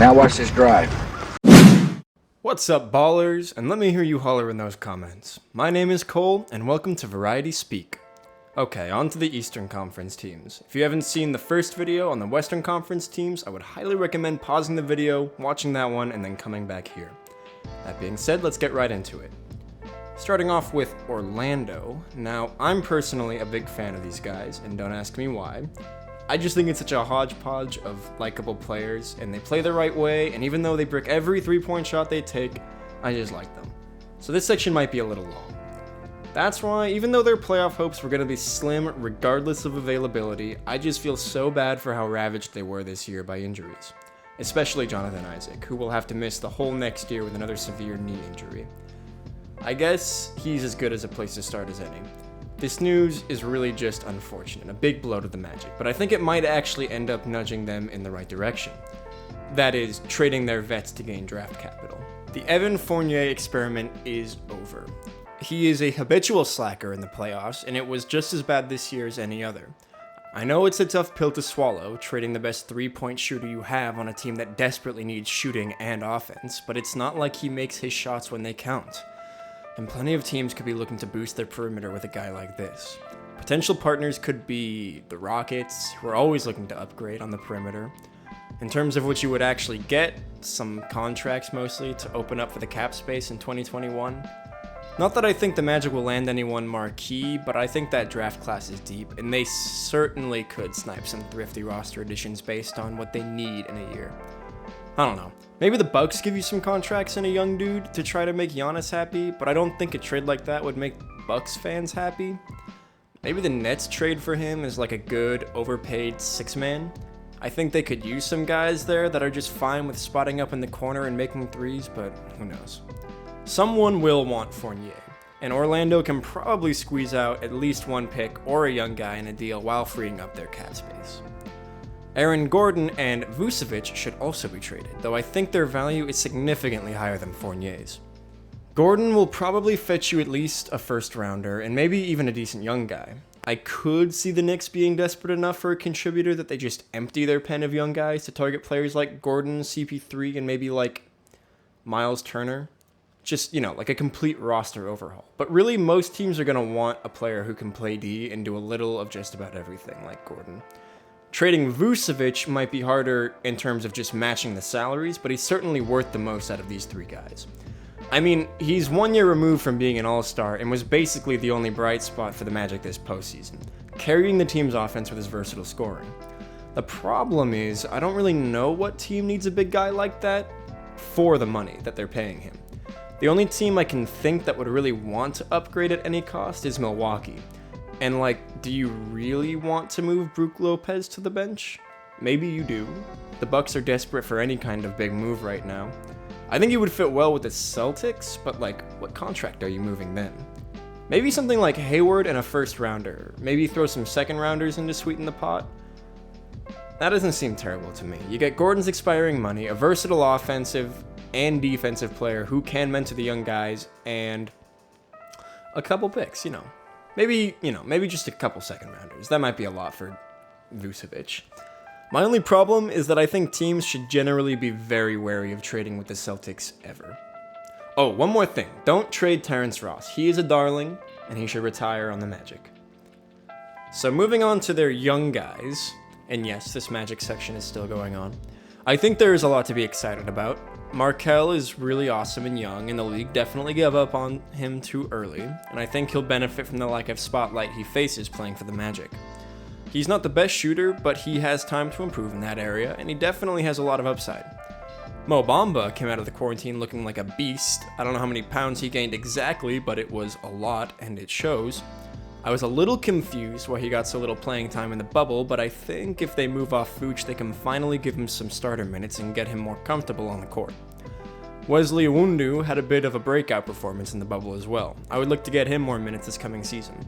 Now watch this drive. What's up, ballers? And let me hear you holler in those comments. My name is Cole, and welcome to Variety Speak. Okay, on to the Eastern Conference teams. If you haven't seen the first video on the Western Conference teams, I would highly recommend pausing the video, watching that one, and then coming back here. That being said, let's get right into it. Starting off with Orlando. Now, I'm personally a big fan of these guys, and don't ask me why. I just think it's such a hodgepodge of likable players, and they play the right way, and even though they brick every three-point shot they take, I just like them. So this section might be a little long. That's why, even though their playoff hopes were going to be slim regardless of availability, I just feel so bad for how ravaged they were this year by injuries. Especially Jonathan Isaac, who will have to miss the whole next year with another severe knee injury. I guess he's as good as a place to start as any. This news is really just unfortunate, a big blow to the Magic, but I think it might actually end up nudging them in the right direction. That is, trading their vets to gain draft capital. The Evan Fournier experiment is over. He is a habitual slacker in the playoffs, and it was just as bad this year as any other. I know it's a tough pill to swallow, trading the best three-point shooter you have on a team that desperately needs shooting and offense, but it's not like he makes his shots when they count. And plenty of teams could be looking to boost their perimeter with a guy like this. Potential partners could be the Rockets, who are always looking to upgrade on the perimeter. In terms of what you would actually get, some contracts mostly to open up for the cap space in 2021. Not that I think the Magic will land anyone marquee, but I think that draft class is deep, and they certainly could snipe some thrifty roster additions based on what they need in a year. I don't know. Maybe the Bucks give you some contracts and a young dude to try to make Giannis happy, but I don't think a trade like that would make Bucks fans happy. Maybe the Nets trade for him is like a good, overpaid six-man. I think they could use some guys there that are just fine with spotting up in the corner and making threes, but who knows. Someone will want Fournier, and Orlando can probably squeeze out at least one pick or a young guy in a deal while freeing up their cap space. Aaron Gordon and Vucevic should also be traded, though I think their value is significantly higher than Fournier's. Gordon will probably fetch you at least a first rounder, and maybe even a decent young guy. I could see the Knicks being desperate enough for a contributor that they just empty their pen of young guys to target players like Gordon, CP3, and maybe like Miles Turner. Just, like a complete roster overhaul. But really, most teams are going to want a player who can play D and do a little of just about everything like Gordon. Trading Vucevic might be harder in terms of just matching the salaries, but he's certainly worth the most out of these three guys. I mean, he's 1 year removed from being an all-star and was basically the only bright spot for the Magic this postseason, carrying the team's offense with his versatile scoring. The problem is, I don't really know what team needs a big guy like that for the money that they're paying him. The only team I can think that would really want to upgrade at any cost is Milwaukee. And do you really want to move Brook Lopez to the bench? Maybe you do. The Bucks are desperate for any kind of big move right now. I think he would fit well with the Celtics, but what contract are you moving then? Maybe something like Hayward and a first rounder. Maybe throw some second rounders in to sweeten the pot. That doesn't seem terrible to me. You get Gordon's expiring money, a versatile offensive and defensive player who can mentor the young guys, and a couple picks, Maybe just a couple second rounders. That might be a lot for Vucevic. My only problem is that I think teams should generally be very wary of trading with the Celtics ever. Oh, one more thing. Don't trade Terrence Ross. He is a darling, and he should retire on the Magic. So moving on to their young guys, and yes, this Magic section is still going on. I think there is a lot to be excited about. Markelle is really awesome and young, and the league definitely gave up on him too early, and I think he'll benefit from the lack of spotlight he faces playing for the Magic. He's not the best shooter, but he has time to improve in that area, and he definitely has a lot of upside. Mo Bamba came out of the quarantine looking like a beast. I don't know how many pounds he gained exactly, but it was a lot, and it shows. I was a little confused why he got so little playing time in the bubble, but I think if they move off Vooch, they can finally give him some starter minutes and get him more comfortable on the court. Wesley Iwundu had a bit of a breakout performance in the bubble as well. I would look to get him more minutes this coming season.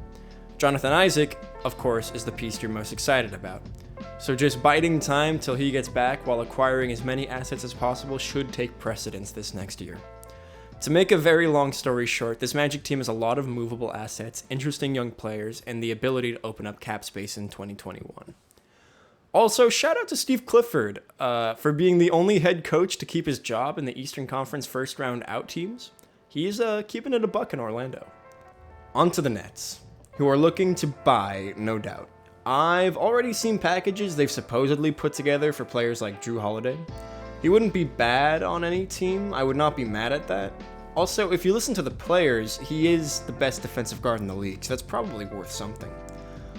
Jonathan Isaac, of course, is the piece you're most excited about. So just biding time till he gets back while acquiring as many assets as possible should take precedence this next year. To make a very long story short, this Magic team has a lot of movable assets, interesting young players, and the ability to open up cap space in 2021. Also, shout out to Steve Clifford for being the only head coach to keep his job in the Eastern Conference first round out teams. He's keeping it a buck in Orlando. On to the Nets, who are looking to buy, no doubt. I've already seen packages they've supposedly put together for players like Drew Holiday. He wouldn't be bad on any team. I would not be mad at that. Also, if you listen to the players, he is the best defensive guard in the league, so that's probably worth something.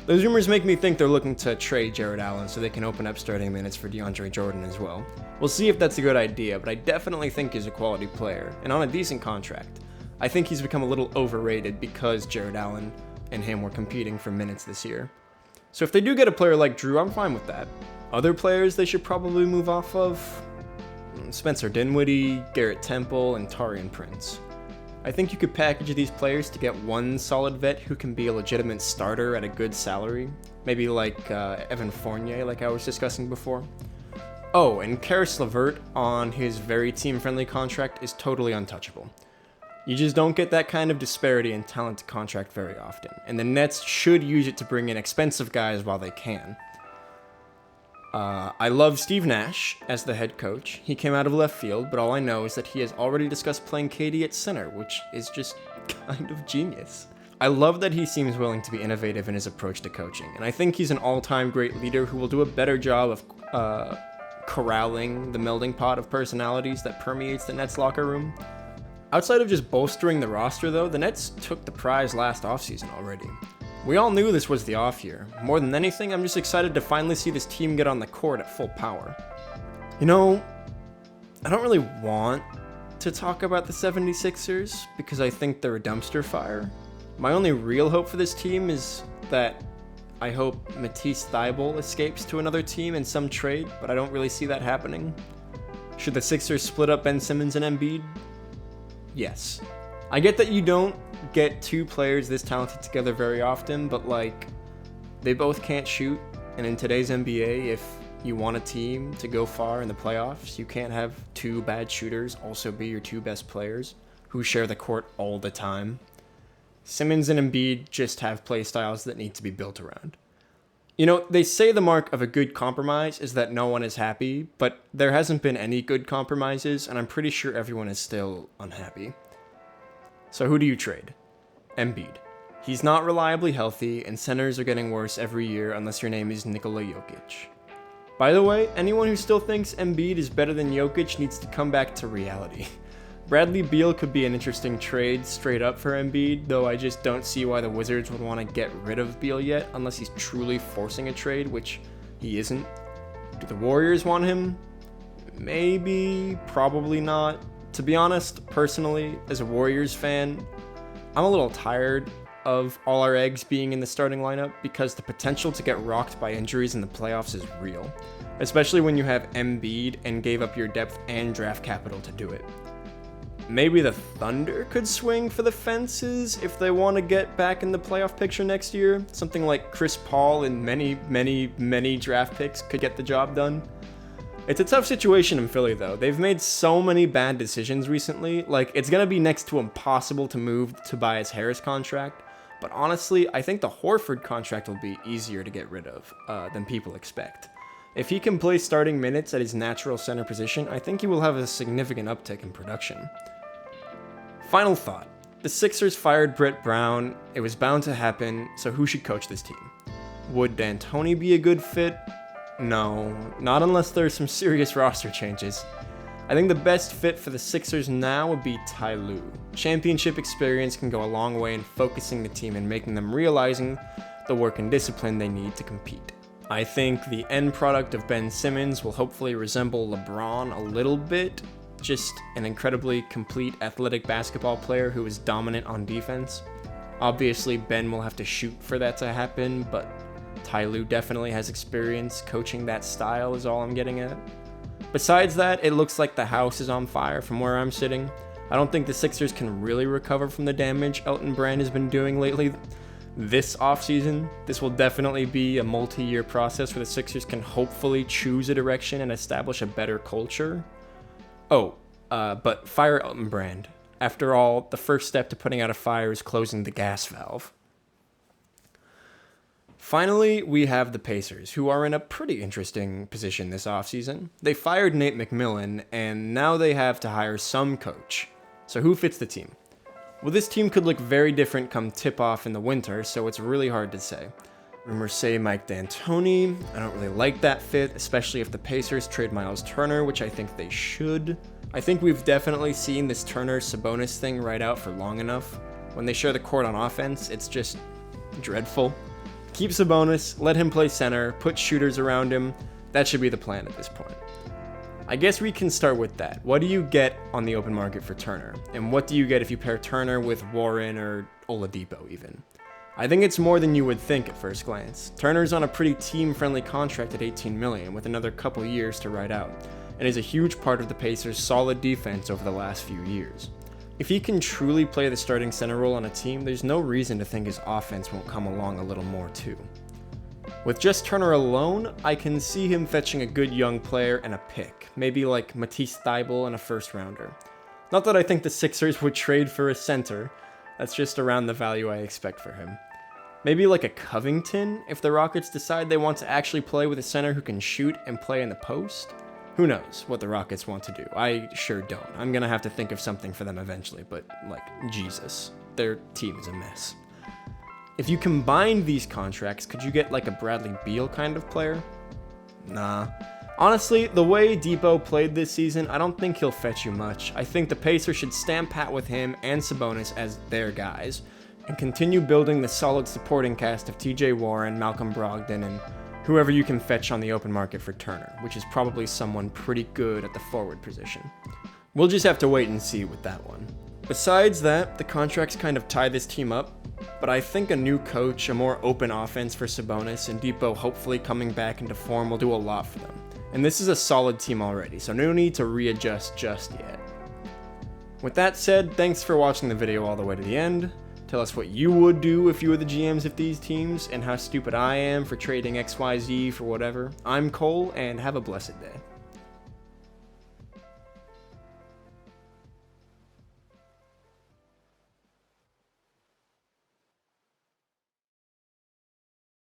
Those rumors make me think they're looking to trade Jared Allen so they can open up starting minutes for DeAndre Jordan as well. We'll see if that's a good idea, but I definitely think he's a quality player, and on a decent contract. I think he's become a little overrated because Jared Allen and him were competing for minutes this year. So if they do get a player like Drew, I'm fine with that. Other players they should probably move off of? Spencer Dinwiddie, Garrett Temple, and Taurean Prince. I think you could package these players to get one solid vet who can be a legitimate starter at a good salary. Maybe like Evan Fournier, like I was discussing before. Oh, and Karis LeVert on his very team-friendly contract is totally untouchable. You just don't get that kind of disparity in talent to contract very often, and the Nets should use it to bring in expensive guys while they can. I love Steve Nash as the head coach. He came out of left field, but all I know is that he has already discussed playing KD at center, which is just kind of genius. I love that he seems willing to be innovative in his approach to coaching, and I think he's an all-time great leader who will do a better job of corralling the melding pot of personalities that permeates the Nets locker room. Outside of just bolstering the roster, though, the Nets took the prize last offseason already. We all knew this was the off year. More than anything, I'm just excited to finally see this team get on the court at full power. You know, I don't really want to talk about the 76ers because I think they're a dumpster fire. My only real hope for this team is that I hope Matisse Thybulle escapes to another team in some trade, but I don't really see that happening. Should the Sixers split up Ben Simmons and Embiid? Yes. I get that you don't get two players this talented together very often, but like, they both can't shoot, and in today's NBA, if you want a team to go far in the playoffs, you can't have two bad shooters also be your two best players who share the court all the time. Simmons and Embiid just have play styles that need to be built around. You know, they say the mark of a good compromise is that no one is happy, but there hasn't been any good compromises, and I'm pretty sure everyone is still unhappy. So who do you trade? Embiid. He's not reliably healthy, and centers are getting worse every year unless your name is Nikola Jokic. By the way, anyone who still thinks Embiid is better than Jokic needs to come back to reality. Bradley Beal could be an interesting trade straight up for Embiid, though I just don't see why the Wizards would want to get rid of Beal yet, unless he's truly forcing a trade, which he isn't. Do the Warriors want him? Maybe, probably not. To be honest, personally, as a Warriors fan, I'm a little tired of all our eggs being in the starting lineup because the potential to get rocked by injuries in the playoffs is real, especially when you have Embiid and gave up your depth and draft capital to do it. Maybe the Thunder could swing for the fences if they want to get back in the playoff picture next year. Something like Chris Paul and many draft picks could get the job done. It's a tough situation in Philly, though. They've made so many bad decisions recently. Like, it's going to be next to impossible to move Tobias Harris contract. But honestly, I think the Horford contract will be easier to get rid of than people expect. If he can play starting minutes at his natural center position, I think he will have a significant uptick in production. Final thought. The Sixers fired Brett Brown. It was bound to happen, so who should coach this team? Would D'Antoni be a good fit? No, not unless there's some serious roster changes. I think the best fit for the Sixers now would be Ty Lue. Championship experience can go a long way in focusing the team and making them realizing the work and discipline they need to compete. I think the end product of Ben Simmons will hopefully resemble LeBron a little bit, just an incredibly complete athletic basketball player who is dominant on defense. Obviously, Ben will have to shoot for that to happen, but Ty Lue definitely has experience coaching that style is all I'm getting at. Besides that, it looks like the house is on fire from where I'm sitting. I don't think the Sixers can really recover from the damage Elton Brand has been doing lately this offseason. This will definitely be a multi-year process where the Sixers can hopefully choose a direction and establish a better culture. But fire Elton Brand. After all, the first step to putting out a fire is closing the gas valve. Finally, we have the Pacers, who are in a pretty interesting position this offseason. They fired Nate McMillan, and now they have to hire some coach. So who fits the team? Well, this team could look very different come tip-off in the winter, so it's really hard to say. Rumors say Mike D'Antoni. I don't really like that fit, especially if the Pacers trade Miles Turner, which I think they should. I think we've definitely seen this Turner-Sabonis thing ride out for long enough. When they share the court on offense, it's just dreadful. Keep Sabonis, let him play center, put shooters around him. That should be the plan at this point. I guess we can start with that. What do you get on the open market for Turner? And what do you get if you pair Turner with Warren or Oladipo even? I think it's more than you would think at first glance. Turner's on a pretty team-friendly contract at $18 million with another couple years to ride out, and is a huge part of the Pacers' solid defense over the last few years. If he can truly play the starting center role on a team, there's no reason to think his offense won't come along a little more too. With just Turner alone, I can see him fetching a good young player and a pick, maybe like Matisse Thybulle and a first rounder. Not that I think the Sixers would trade for a center, that's just around the value I expect for him. Maybe like a Covington, if the Rockets decide they want to actually play with a center who can shoot and play in the post. Who knows what the Rockets want to do? I sure don't. I'm gonna have to think of something for them eventually, but like, Jesus, their team is a mess. If you combine these contracts, could you get like a Bradley Beal kind of player? Nah. Honestly, the way Depot played this season, I don't think he'll fetch you much. I think the Pacers should stand pat with him and Sabonis as their guys, and continue building the solid supporting cast of TJ Warren, Malcolm Brogdon, and whoever you can fetch on the open market for Turner, which is probably someone pretty good at the forward position. We'll just have to wait and see with that one. Besides that, the contracts kind of tie this team up, but I think a new coach, a more open offense for Sabonis, and Depot hopefully coming back into form will do a lot for them. And this is a solid team already, so no need to readjust just yet. With that said, thanks for watching the video all the way to the end. Tell us what you would do if you were the GMs of these teams, and how stupid I am for trading XYZ for whatever. I'm Cole, and have a blessed day.